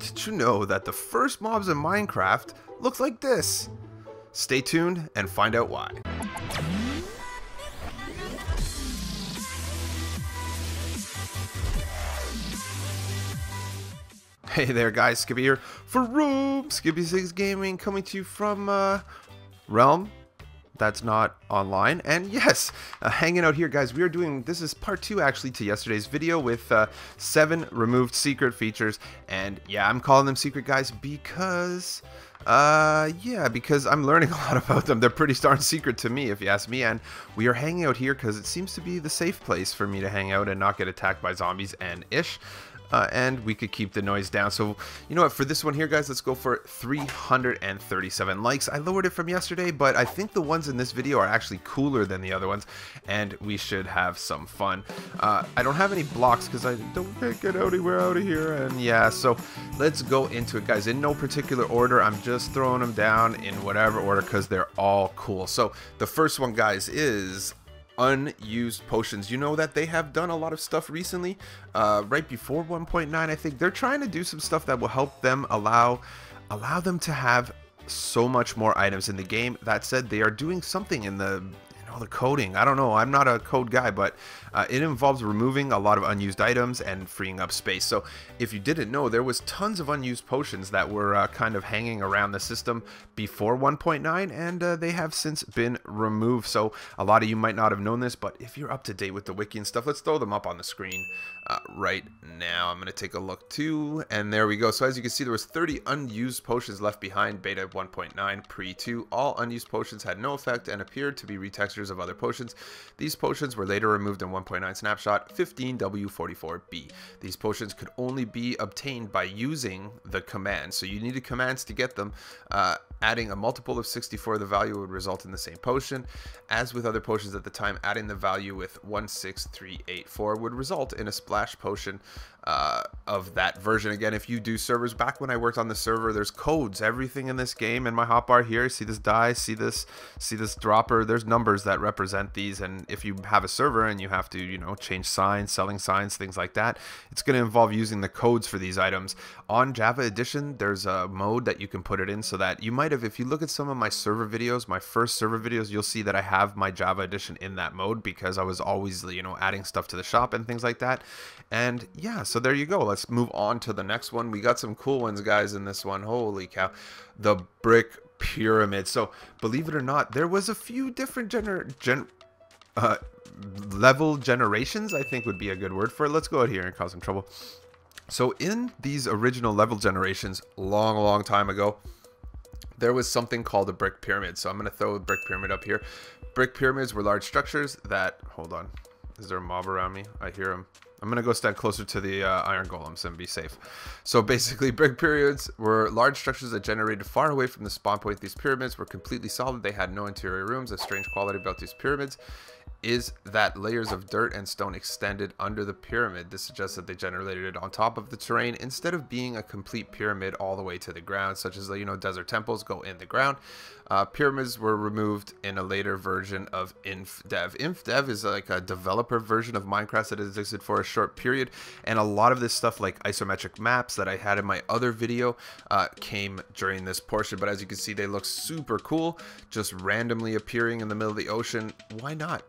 Did you know that the first mobs in Minecraft look like this? Stay tuned and find out why. Hey there guys, Skippy here for Skippy 6 Gaming, coming to you from Realm that's not online. And yes, hanging out here guys, we are doing, this is part 2 actually to yesterday's video with 7 removed secret features. And yeah, I'm calling them secret guys because because I'm learning a lot about them. They're pretty darn secret to me, if you ask me. And we are hanging out here because it seems to be the safe place for me to hang out and not get attacked by zombies and ish. And we could keep the noise down. So you know what, for this one here guys, let's go for 337 likes. I lowered it from yesterday, but I think the ones in this video are actually cooler than the other ones, and we should have some fun. I don't have any blocks because I can't get anywhere out of here, and yeah, so let's go into it guys, in no particular order. I'm just throwing them down in whatever order because they're all cool. So the first one guys is unused potions. You know that they have done a lot of stuff recently, right before 1.9. I think they're trying to do some stuff that will help them allow them to have so much more items in the game. That said, they are doing something in the the coding. I don't know, I'm not a code guy, but it involves removing a lot of unused items and freeing up space. So if you didn't know, there was tons of unused potions that were kind of hanging around the system before 1.9, and they have since been removed. So a lot of you might not have known this, but if you're up to date with the wiki and stuff, let's throw them up on the screen right now. I'm going to take a look too, and there we go. So as you can see, there was 30 unused potions left behind beta 1.9 pre-2. All unused potions had no effect and appeared to be retextures of other potions. These potions were later removed in 1.9 snapshot 15W44B. These potions could only be obtained by using the command, so you needed commands to get them. Adding a multiple of 64, the value would result in the same potion. As with other potions at the time, adding the value with 16384 would result in a splash potion of that version. Again, if you do servers, back when I worked on the server, there's codes, everything in this game. In my hotbar here, see this die, see this dropper, there's numbers that represent these. And if you have a server and you have to, change signs, selling signs, things like that, it's going to involve using the codes for these items. On Java Edition, there's a mode that you can put it in so that you might have, if you look at some of my server videos, my first server videos, you'll see that I have my Java Edition in that mode because I was always, adding stuff to the shop and things like that. And yeah, so there you go. Let's move on to the next one. We got some cool ones, guys, in this one. Holy cow. The brick pyramid. So believe it or not, there was a few different level generations, I think would be a good word for it. Let's go out here and cause some trouble. So in these original level generations, long time ago, there was something called a brick pyramid. So I'm going to throw a brick pyramid up here. Brick pyramids were large structures that, hold on, is there a mob around me? I hear him. I'm going to go stand closer to the iron golems and be safe. So basically, brick pyramids were large structures that generated far away from the spawn point. These pyramids were completely solid. They had no interior rooms. A strange quality about these pyramids is that layers of dirt and stone extended under the pyramid. This suggests that they generated on top of the terrain instead of being a complete pyramid all the way to the ground, such as desert temples go in the ground. Pyramids were removed in a later version of InfDev. InfDev is like a developer version of Minecraft that existed for a short period, and a lot of this stuff like isometric maps that I had in my other video came during this portion. But as you can see, they look super cool, just randomly appearing in the middle of the ocean. Why not?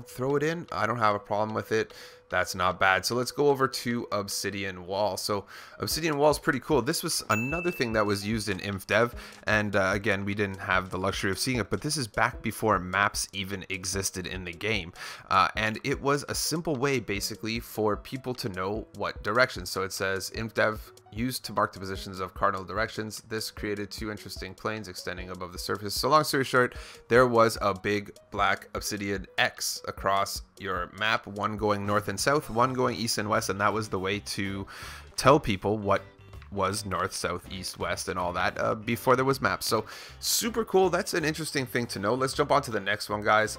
Throw it in. I don't have a problem with it. That's not bad. So let's go over to Obsidian Wall. So Obsidian Wall is pretty cool. This was another thing that was used in InfDev, and again, we didn't have the luxury of seeing it, but this is back before maps even existed in the game, and it was a simple way basically for people to know what direction. So it says InfDev used to mark the positions of cardinal directions. This created 2 interesting planes extending above the surface. So long story short, there was a big black obsidian X across your map, one going north and south, one going east and west, and that was the way to tell people what was north, south, east, west, and all that before there was maps. So super cool. That's an interesting thing to know. Let's jump on to the next one, guys.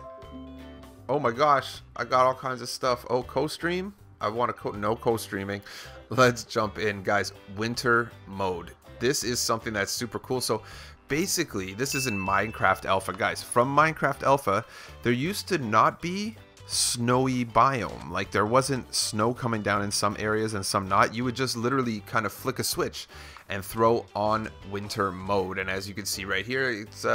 Oh my gosh, I got all kinds of stuff. Oh, co-stream? I want to no co-streaming. Let's jump in, guys. Winter mode. This is something that's super cool. So basically, this is in Minecraft Alpha, guys. From Minecraft Alpha, there used to not be snowy biome. Like there wasn't snow coming down in some areas and some not. You would just literally kind of flick a switch and throw on winter mode. And as you can see right here, it's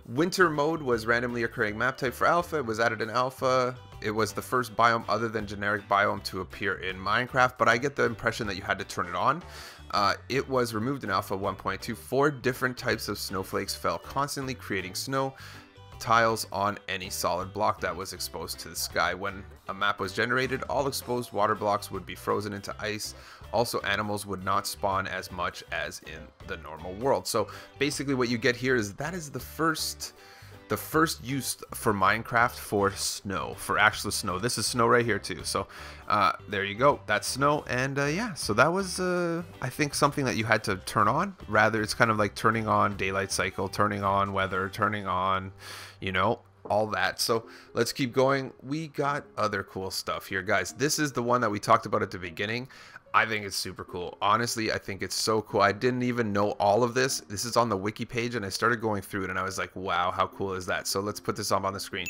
winter mode was randomly occurring map type for alpha. It was added in alpha. It was the first biome other than generic biome to appear in Minecraft, but I get the impression that you had to turn it on. It was removed in alpha 1.2. 4 different types of snowflakes fell constantly, creating snow tiles on any solid block that was exposed to the sky. When a map was generated, all exposed water blocks would be frozen into ice. Also, animals would not spawn as much as in the normal world. So basically what you get here is that is the first use for Minecraft for snow, for actual snow. This is snow right here too. So there you go, that's snow. And yeah, so that was I think something that you had to turn on. Rather, it's kind of like turning on daylight cycle, turning on weather, turning on, you know, all that. So let's keep going. We got other cool stuff here, guys. This is the one that we talked about at the beginning. I think it's super cool. Honestly, I think it's so cool. I didn't even know all of this. This is on the wiki page, and I started going through it, and I was like, wow, how cool is that? So let's put this up on the screen.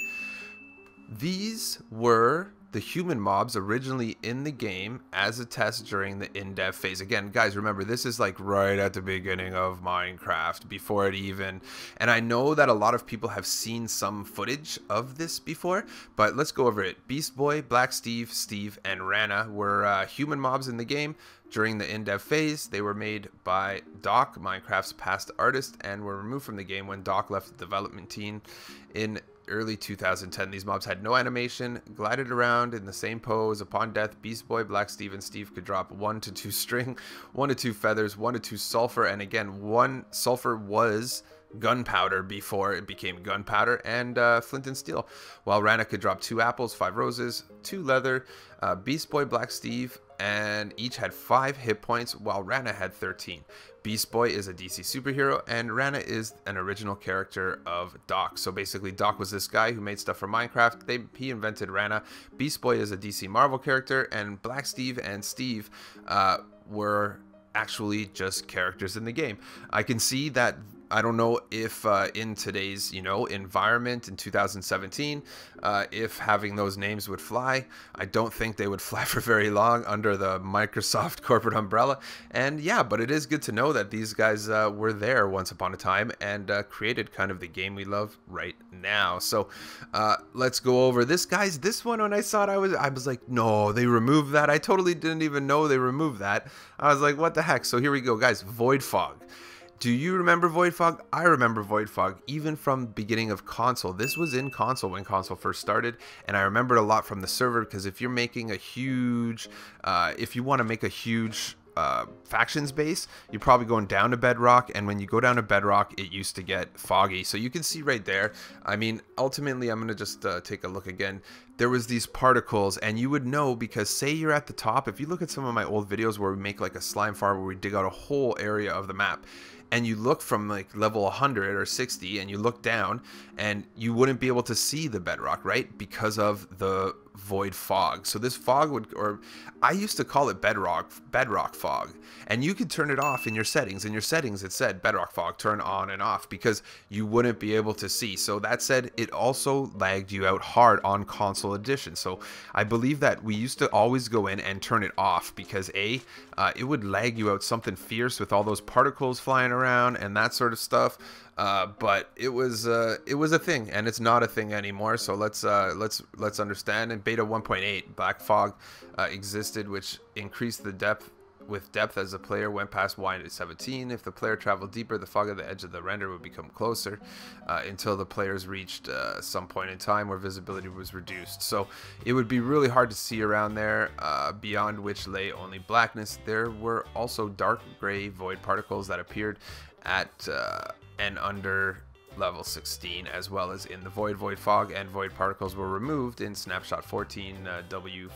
These were the human mobs originally in the game as a test during the in-dev phase. Again, guys, remember, this is like right at the beginning of Minecraft, before it even, and I know that a lot of people have seen some footage of this before, but let's go over it. Beast Boy, Black Steve, Steve, and Rana were human mobs in the game during the in-dev phase. They were made by Doc, Minecraft's past artist, and were removed from the game when Doc left the development team in early 2010. These mobs had no animation, glided around in the same pose. Upon death, Beast Boy, Black Steve, and Steve could drop 1 to 2 string, 1 to 2 feathers, 1 to 2 sulfur, and again, 1 sulfur was gunpowder before it became gunpowder, and flint and steel, while Rana could drop 2 apples, 5 roses, 2 leather. Beast Boy, Black Steve, and each had 5 hit points, while Rana had 13. Beast Boy is a DC superhero, and Rana is an original character of Doc. So basically, Doc was this guy who made stuff for Minecraft. He invented Rana. Beast Boy is a DC Marvel character, and Black Steve and Steve were actually just characters in the game. I can see that. I don't know if in today's, you know, environment in 2017, if having those names would fly. I don't think they would fly for very long under the Microsoft corporate umbrella. And yeah, but it is good to know that these guys were there once upon a time and created kind of the game we love right now. So let's go over this, guys. This one, when I saw it, I was like, no, they removed that. I totally didn't even know they removed that. I was like, what the heck? So here we go, guys. Void Fog. Do you remember Void Fog? I remember Void Fog even from beginning of console. This was in console when console first started, and I remember it a lot from the server, because if you're making a huge, if you want to make a huge factions base, you're probably going down to Bedrock, and when you go down to Bedrock, it used to get foggy. So you can see right there. I mean, ultimately, I'm gonna just take a look again. There was these particles, and you would know, because say you're at the top. If you look at some of my old videos where we make like a slime farm where we dig out a whole area of the map, and you look from like level 100 or 60 and you look down, and you wouldn't be able to see the bedrock, right? Because of the void fog. So this fog would, or I used to call it bedrock fog, and you could turn it off in your settings. In your settings, it said bedrock fog, turn on and off, because you wouldn't be able to see. So that said, it also lagged you out hard on console edition. So I believe that we used to always go in and turn it off, because it would lag you out something fierce with all those particles flying around and that sort of stuff. But it was a thing, and it's not a thing anymore. So let's understand. In beta 1.8, black fog existed, which increased the depth as the player went past Y17. If the player traveled deeper, the fog at the edge of the render would become closer until the players reached some point in time where visibility was reduced. So it would be really hard to see around there, beyond which lay only blackness. There were also dark gray void particles that appeared at and under level 16, as well as in the void fog, and void particles were removed in snapshot 14 W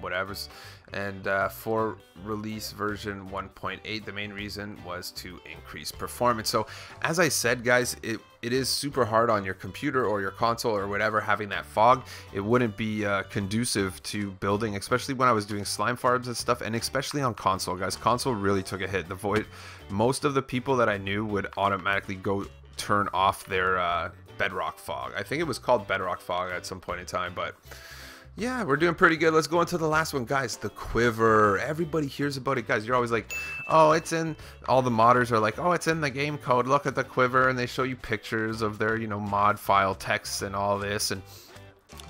whatevers, and for release version 1.8, the main reason was to increase performance. So as I said, guys, it is super hard on your computer or your console or whatever having that fog. It wouldn't be conducive to building, especially when I was doing slime farms and stuff, and especially on console, guys. Console really took a hit. The void, most of the people that I knew would automatically go turn off their bedrock fog. I think it was called bedrock fog at some point in time, but Yeah, we're doing pretty good. Let's go into the last one, guys. The Quiver. Everybody hears about it, guys. You're always like, oh, it's in... All the modders are like, oh, it's in the game code. Look at the Quiver. And they show you pictures of their, you know, mod file texts and all this. And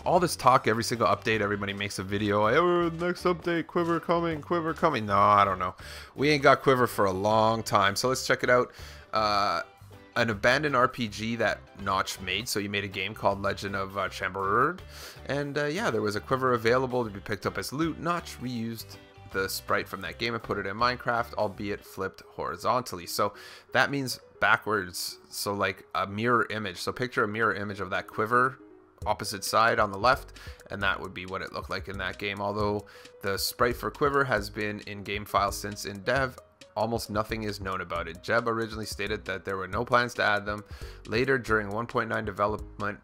all this talk, every single update, everybody makes a video. Oh, next update, Quiver coming, Quiver coming. No, I don't know. We ain't got Quiver for a long time. So let's check it out. An abandoned RPG that Notch made. So you made a game called Legend of Chamberard. And yeah, there was a Quiver available to be picked up as loot. Notch reused the sprite from that game and put it in Minecraft, albeit flipped horizontally. So that means backwards. So like a mirror image. So picture a mirror image of that Quiver opposite side on the left, and that would be what it looked like in that game. Although the sprite for Quiver has been in game files since in dev, almost nothing is known about it. Jeb originally stated that there were no plans to add them. Later, during 1.9 development,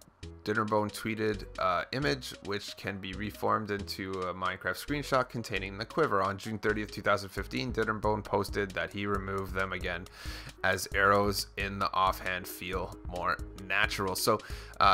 Dinnerbone tweeted image which can be reformed into a Minecraft screenshot containing the Quiver. On June 30th, 2015, Dinnerbone posted that he removed them again as arrows in the offhand feel more natural. So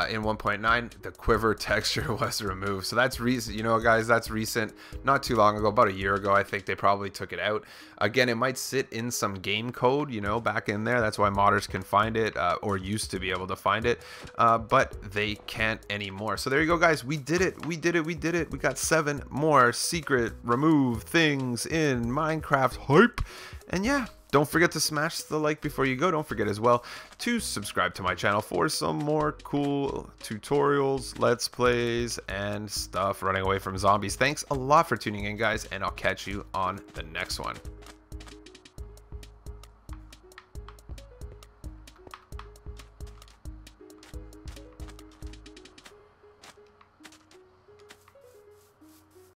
in 1.9, the Quiver texture was removed. So that's recent, you know, guys, that's recent, not too long ago, about a year ago. I think they probably took it out. Again, it might sit in some game code, you know, back in there. That's why modders can find it, or used to be able to find it, but they can't anymore. So there you go, guys. We did it. We did it. We did it. We got 7 more secret remove things in Minecraft hype. And yeah, don't forget to smash the like before you go. Don't forget as well to subscribe to my channel for some more cool tutorials, let's plays, and stuff running away from zombies. Thanks a lot for tuning in, guys, and I'll catch you on the next one.